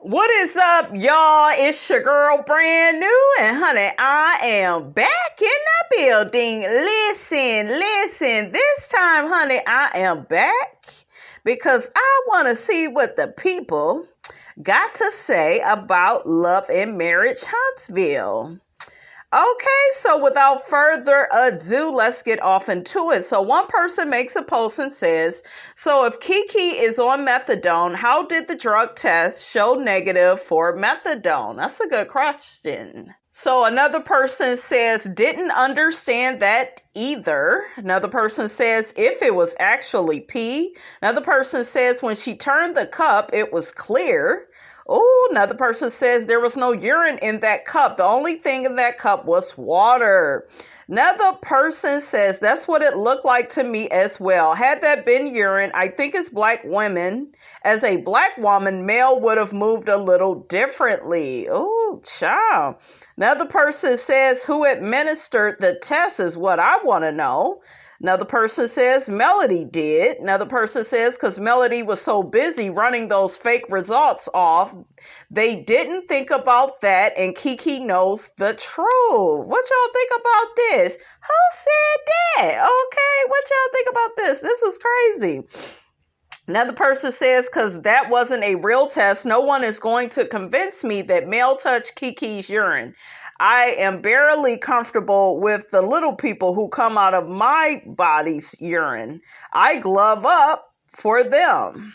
What is up, y'all? It's your girl, brand new, and honey, I am back in the building. Listen. This time, honey, I am back because I want to see what the people got to say about Love and Marriage Huntsville. Okay, so without further ado, let's get off into it. So one person makes a post and says, so if Keke is on methadone, how did the drug test show negative for methadone? That's a good question. So another person says, didn't understand that either. Another person says, if it was actually pee. Another person says, when she turned the cup, it was clear. Oh, another person says there was no urine in that cup. The only thing in that cup was water. Another person says that's what it looked like to me as well. Had that been urine, I think as black women, as a black woman, male would have moved a little differently. Oh, child. Another person says who administered the test is what I want to know. Another person says Melody did. Another person says because Melody was so busy running those fake results off, they didn't think about that, and Keke knows the truth. What y'all think about this? Who said that? Okay, what y'all think about this? This is crazy. Another person says, because that wasn't a real test, no one is going to convince me that male touched Keke's urine. I am barely comfortable with the little people who come out of my body's urine. I glove up for them.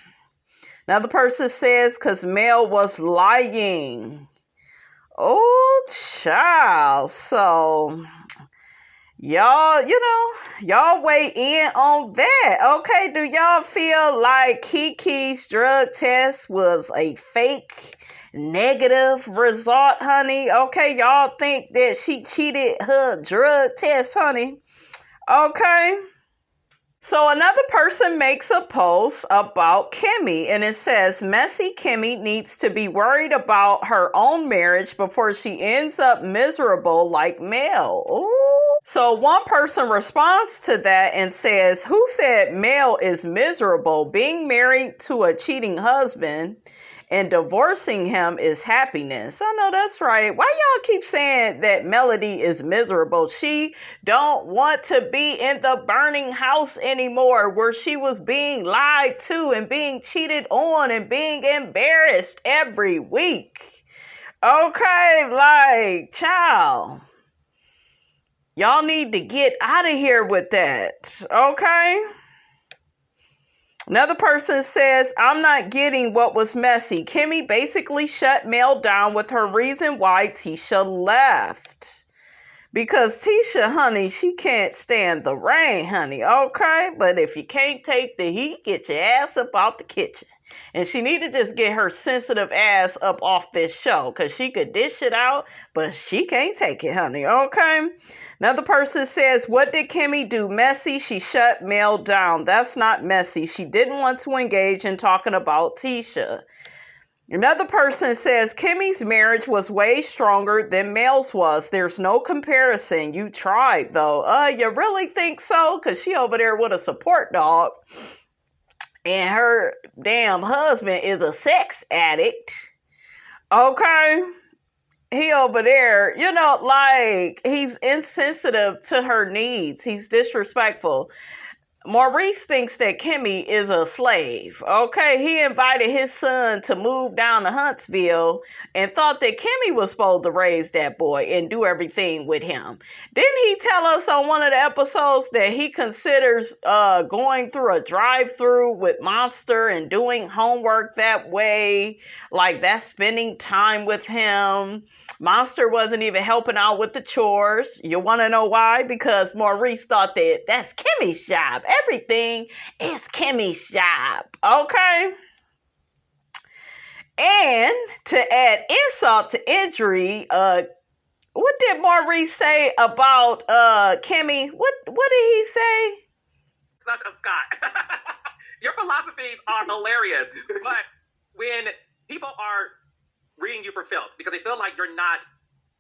Another person says, because Mel was lying. Oh, child. So, y'all, y'all weigh in on that. Okay, do y'all feel like Keke's drug test was a fake negative result, honey? Okay, y'all think that she cheated her drug test, honey? Okay. So another person makes a post about Kimmy, and it says, messy Kimmy needs to be worried about her own marriage before she ends up miserable like Mel. Ooh. So one person responds to that and says, who said Mel is miserable? Being married to a cheating husband and divorcing him is happiness. I know that's right. Why y'all keep saying that Melody is miserable? She don't want to be in the burning house anymore where she was being lied to and being cheated on and being embarrassed every week. Okay, like, child, y'all need to get out of here with that. Okay? Another person says, I'm not getting what was messy. Kimmy basically shut Mel down with her reason why Tisha left. Because Tisha, honey, she can't stand the rain, honey, okay? But if you can't take the heat, get your ass up out the kitchen. And she need to just get her sensitive ass up off this show, because she could dish it out, but she can't take it, honey, okay? Another person says, what did Kimmy do? Messy? She shut Mel down. That's not messy. She didn't want to engage in talking about Tisha. Another person says, Kimmy's marriage was way stronger than Mel's was. There's no comparison. You tried, though. You really think so? Because she over there with a support dog. And her damn husband is a sex addict. Okay? He over there, like, he's insensitive to her needs. He's disrespectful. Maurice thinks that Kimmy is a slave. Okay, he invited his son to move down to Huntsville and thought that Kimmy was supposed to raise that boy and do everything with him. Didn't he tell us on one of the episodes that he considers going through a drive-through with Monster and doing homework that way? Like, that's spending time with him. Monster wasn't even helping out with the chores. You want to know why? Because Maurice thought that that's Kimmy's job. Everything is Kimmy's job. Okay? And to add insult to injury, what did Maurice say about Kimmy? What did he say? Such a Scott. Your philosophies are hilarious. But when people are reading you for filth because they feel like you're not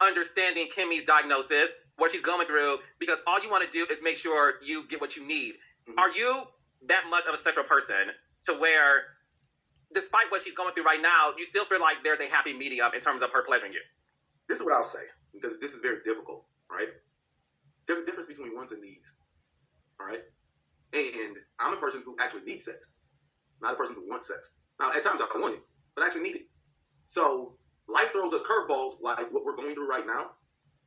understanding Kimmy's diagnosis, what she's going through, because all you want to do is make sure you get what you need. Mm-hmm. Are you that much of a sexual person to where despite what she's going through right now, you still feel like there's a happy medium in terms of her pleasuring you? This is what I'll say, because this is very difficult, right? There's a difference between wants and needs, all right? And I'm a person who actually needs sex, not a person who wants sex. Now, at times I want it, but I actually need it. So life throws us curveballs like what we're going through right now.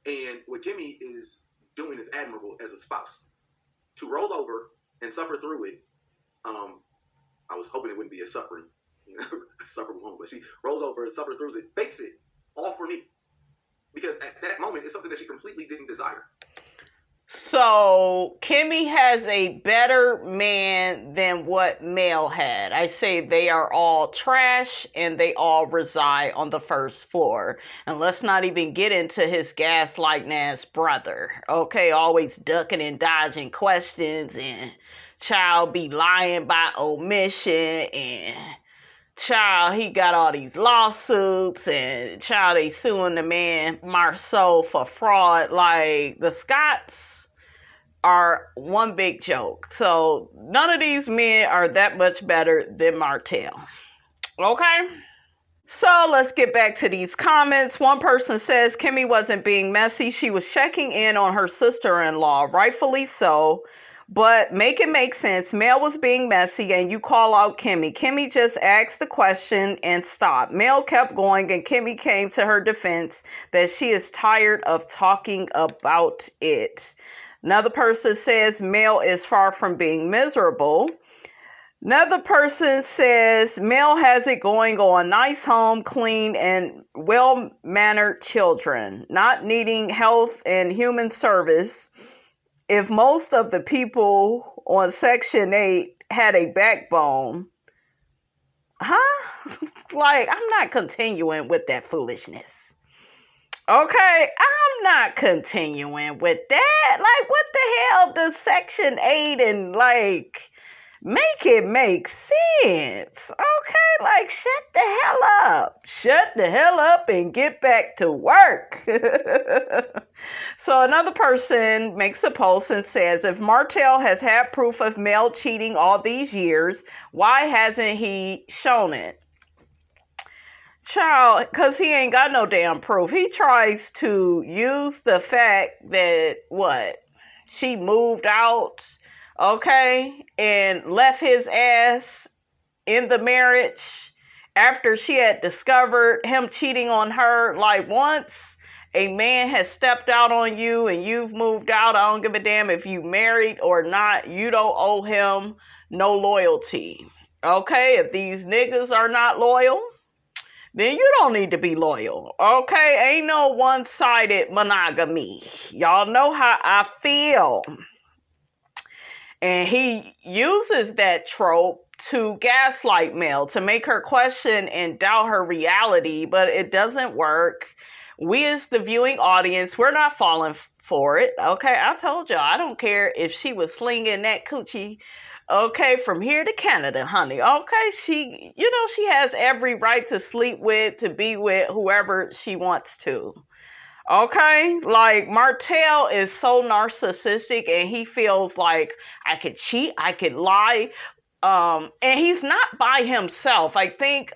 And what Kimmy is doing is admirable as a spouse. To roll over and suffer through it, I was hoping it wouldn't be a suffering, a sufferable moment, but she rolls over and suffers through it, fakes it, all for me. Because at that moment, it's something that she completely didn't desire. So Kimmy has a better man than what Mel had. I say they are all trash and they all reside on the first floor. And let's not even get into his gaslighting ass brother. Okay, always ducking and dodging questions, and child be lying by omission, and child, he got all these lawsuits, and child, they suing the man Marceau for fraud. Like, the Scotts are one big joke. So none of these men are that much better than Martell. Okay? So let's get back to these comments. One person says Kimmy wasn't being messy. She was checking in on her sister-in-law, rightfully so. But make it make sense. Mel was being messy and you call out Kimmy. Kimmy just asked the question and stopped. Mel kept going and Kimmy came to her defense that she is tired of talking about it. Another person says Mel is far from being miserable. Another person says Mel has it going on. Nice home, clean, and well-mannered children. Not needing health and human service. If most of the people on Section 8 had a backbone, like, I'm not continuing with that foolishness. Okay, I'm not continuing with that. Like, what the hell does Section 8 and, like, make it make sense? Okay, like, shut the hell up. Shut the hell up and get back to work. So another person makes a post and says, if Martell has had proof of Mel cheating all these years, why hasn't he shown it? Child, because he ain't got no damn proof. He tries to use the fact that, she moved out, okay, and left his ass in the marriage after she had discovered him cheating on her. Like, once a man has stepped out on you and you've moved out, I don't give a damn if you married or not. You don't owe him no loyalty. Okay? If these niggas are not loyal, then you don't need to be loyal. Okay? Ain't no one-sided monogamy. Y'all know how I feel. And he uses that trope to gaslight Mel, to make her question and doubt her reality, but it doesn't work. We as the viewing audience, we're not falling for it. Okay, I told y'all, I don't care if she was slinging that coochie, okay, from here to Canada, honey. Okay, she has every right to sleep with, to be with whoever she wants to. Okay, like, Martell is so narcissistic and he feels like I could cheat, I could lie, and he's not by himself. I think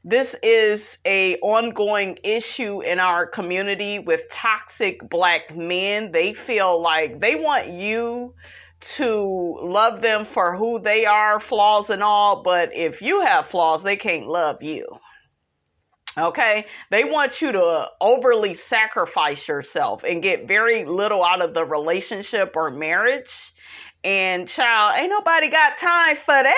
this is a ongoing issue in our community with toxic black men. They feel like they want you to love them for who they are, flaws and all, but if you have flaws, they can't love you. Okay, they want you to overly sacrifice yourself and get very little out of the relationship or marriage. And child, ain't nobody got time for that.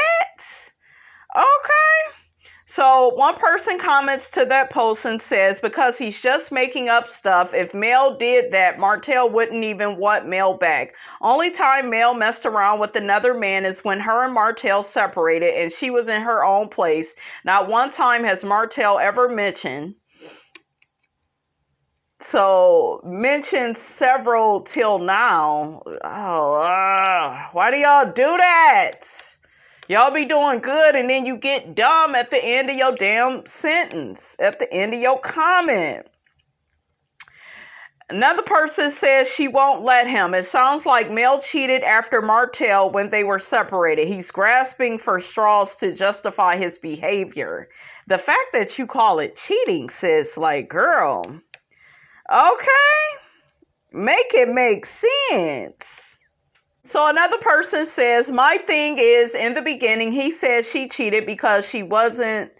Okay. So one person comments to that post and says, because he's just making up stuff, if Mel did that, Martell wouldn't even want Mel back. Only time Mel messed around with another man is when her and Martell separated and she was in her own place. Not one time has Martell ever mentioned. So, mentioned several till now. Why do y'all do that? Y'all be doing good and then you get dumb at the end of your damn sentence, at the end of your comment. Another person says she won't let him. It sounds like Mel cheated after Martell when they were separated. He's grasping for straws to justify his behavior. The fact that you call it cheating, sis, like, girl, okay, make it make sense. So another person says, my thing is, in the beginning, he said she cheated because she wasn't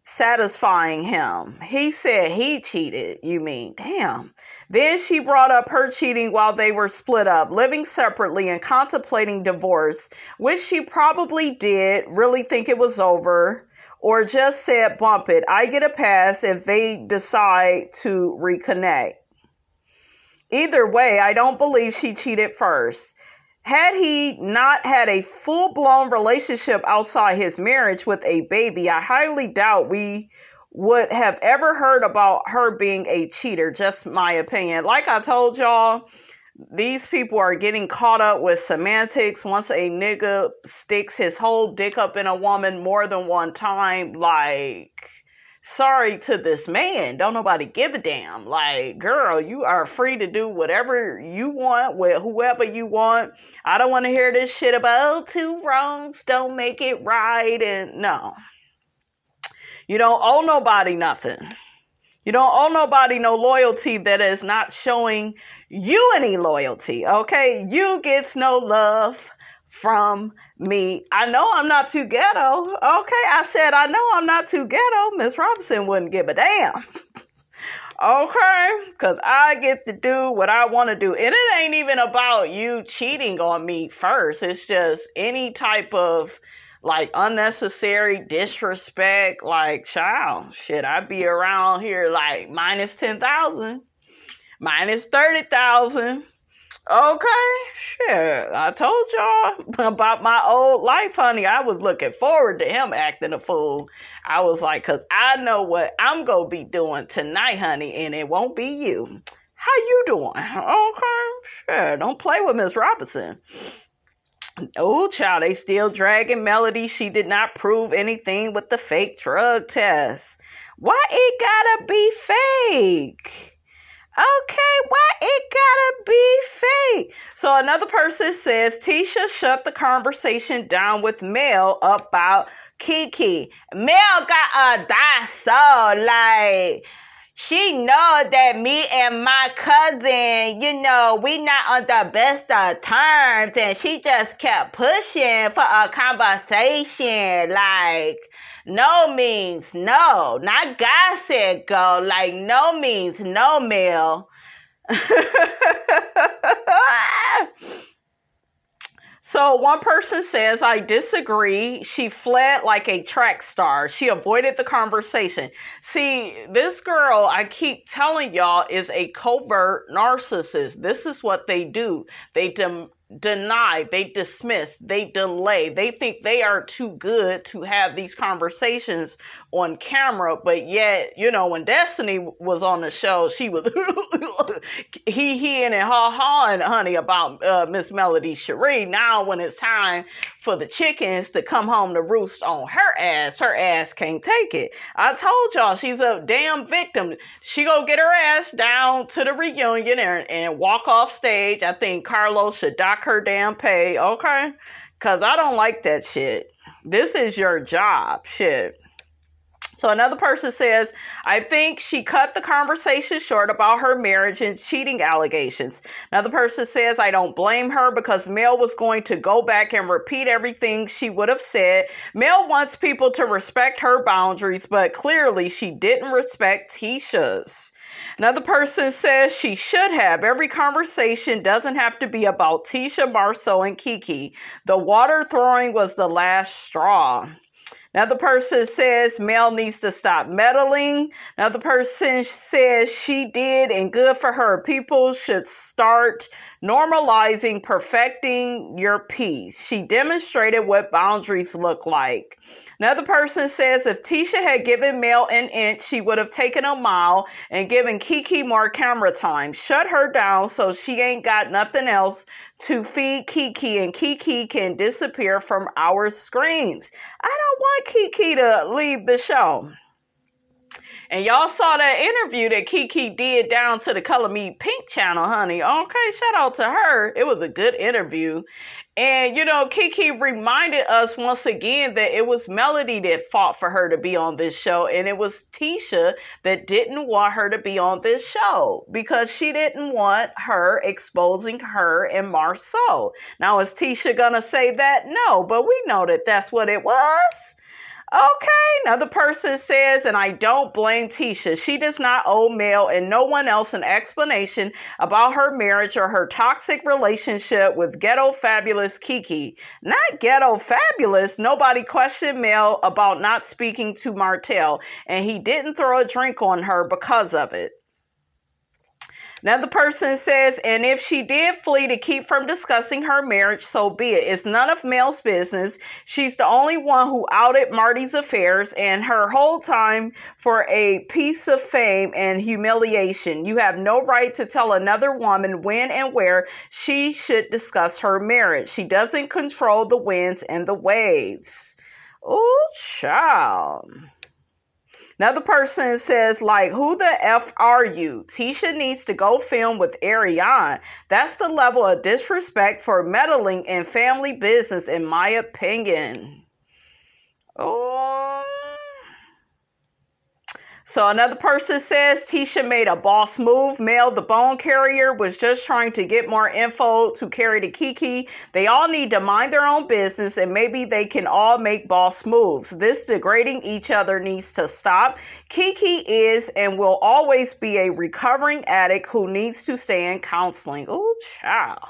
satisfying him. He said he cheated, you mean. Damn. Then she brought up her cheating while they were split up, living separately and contemplating divorce, which she probably did really think it was over, or just said bump it. I get a pass if they decide to reconnect. Either way, I don't believe she cheated first. Had he not had a full-blown relationship outside his marriage with a baby, I highly doubt we would have ever heard about her being a cheater. Just my opinion. Like I told y'all, these people are getting caught up with semantics. Once a nigga sticks his whole dick up in a woman more than one time, like, sorry to this man. Don't nobody give a damn. Like, girl, you are free to do whatever you want with whoever you want. I don't want to hear this shit about two wrongs don't make it right. And no. You don't owe nobody nothing. You don't owe nobody no loyalty that is not showing you any loyalty. Okay? You gets no love from me. I know I'm not too ghetto. Okay, I said I know I'm not too ghetto. Miss Robinson wouldn't give a damn. Okay, because I get to do what I want to do. And it ain't even about you cheating on me first. It's just any type of like unnecessary disrespect. Like, child, shit, I be around here like minus 10,000, minus 30,000. Okay, shit. I told y'all about my old life, honey. I was looking forward to him acting a fool. I was like, because I know what I'm going to be doing tonight, honey, and it won't be you. How you doing? Okay, sure. Don't play with Miss Robinson. Oh, child, they still dragging Melody. She did not prove anything with the fake drug test. Why it gotta be fake? Okay, why it gotta be fake? So another person says Tisha shut the conversation down with Mel about Keke. Mel got a die so like she know that me and my cousin, you know, we not on the best of terms, and she just kept pushing for a conversation. Like, no means no. Not God said go. Like, no means no, Mel. So one person says, I disagree. She fled like a track star. She avoided the conversation. See, this girl, I keep telling y'all, is a covert narcissist. This is what they do. They deny, they dismiss, they delay. They think they are too good to have these conversations on camera, but yet, you know, when Destiny was on the show, she was he and ha-ha, honey, about Miss Melody Cherie. Now when it's time for the chickens to come home to roost on her ass can't take it. I told y'all, she's a damn victim. She go get her ass down to the reunion and walk off stage. I think Carlos should dock her damn pay, okay? Because I don't like that shit. This is your job, shit. So another person says, I think she cut the conversation short about her marriage and cheating allegations. Another person says, I don't blame her because Mel was going to go back and repeat everything she would have said. Mel wants people to respect her boundaries, but clearly she didn't respect Tisha's. Another person says she should have. Every conversation doesn't have to be about Tisha, Marceau, and Keke. The water throwing was the last straw. Another person says Mel needs to stop meddling. Another person says she did and good for her. People should start normalizing perfecting your peace. She demonstrated what boundaries look like. Another person says if Tisha had given Mel an inch, she would have taken a mile and given Keke more camera time. Shut her down so she ain't got nothing else to feed Keke, and Keke can disappear from our screens. I don't want Keke to leave the show. And y'all saw that interview that Keke did down to the Color Me Pink channel, honey. Okay, shout out to her. It was a good interview. And, Keke reminded us once again that it was Melody that fought for her to be on this show. And it was Tisha that didn't want her to be on this show because she didn't want her exposing her and Marceau. Now, is Tisha going to say that? No, but we know that that's what it was. Okay, another person says, and I don't blame Tisha. She does not owe Mel and no one else an explanation about her marriage or her toxic relationship with Ghetto Fabulous Keke. Not Ghetto Fabulous. Nobody questioned Mel about not speaking to Martell, and he didn't throw a drink on her because of it. Another person says, and if she did flee to keep from discussing her marriage, so be it. It's none of Mel's business. She's the only one who outed Marty's affairs and her whole time for a piece of fame and humiliation. You have no right to tell another woman when and where she should discuss her marriage. She doesn't control the winds and the waves. Ooh, child. Another person says, who the F are you? Tisha needs to go film with Ariane. That's the level of disrespect for meddling in family business, in my opinion. Oh. So another person says Tisha made a boss move. Mel, the bone carrier, was just trying to get more info to carry to Keke. They all need to mind their own business and maybe they can all make boss moves. This degrading each other needs to stop. Keke is and will always be a recovering addict who needs to stay in counseling. Oh, child.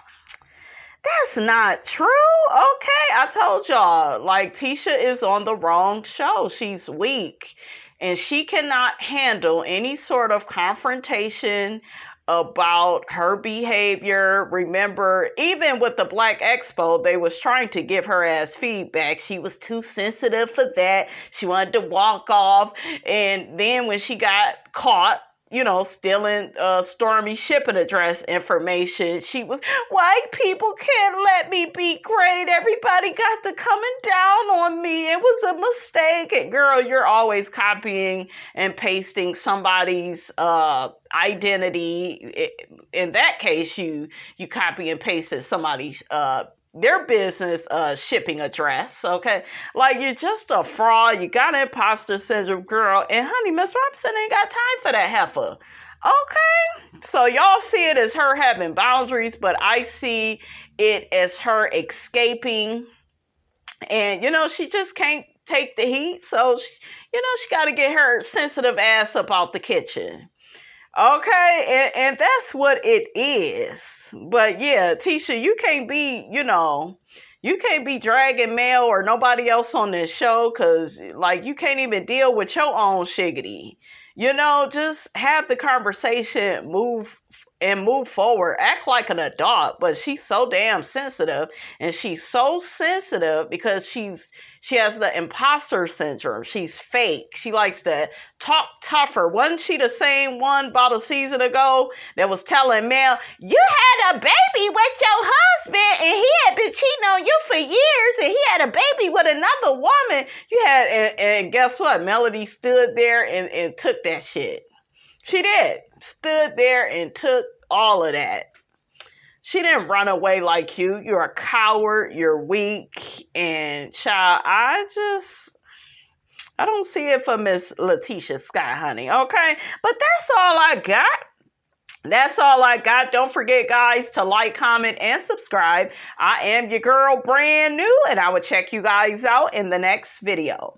That's not true. Okay, I told y'all, Tisha is on the wrong show. She's weak. And she cannot handle any sort of confrontation about her behavior. Remember, even with the Black Expo, they was trying to give her ass feedback. She was too sensitive for that. She wanted to walk off. And then when she got caught, stealing Stormy shipping address information, she was, white people can't let me be great. Everybody got to coming down on me. It was a mistake. And girl, you're always copying and pasting somebody's identity. In that case, you copy and pasted somebody's their business shipping address, okay? You're just a fraud. You got imposter syndrome, girl. And honey, Miss Robinson ain't got time for that heifer. Okay? So y'all see it as her having boundaries, but I see it as her escaping. And, she just can't take the heat. So, she got to get her sensitive ass up out the kitchen. Okay, and that's what it is. But yeah, Tisha, you can't be, you can't be dragging Mel or nobody else on this show because, you can't even deal with your own shiggity. Just have the conversation, move forward. Act like an adult, but she's so damn sensitive. And she's so sensitive because she has the imposter syndrome. She's fake. She likes to talk tougher. Wasn't she the same one about a season ago that was telling Mel, you had a baby with your husband and he had been cheating on you for years and he had a baby with another woman. And guess what? Melody stood there and took that shit. She did. Stood there and took all of that. She didn't run away like you. You're a coward. You're weak. And child, I don't see it for Miss Letitia Scott, honey. Okay? But that's all I got. That's all I got. Don't forget, guys, to like, comment, and subscribe. I am your girl, brand new, and I will check you guys out in the next video.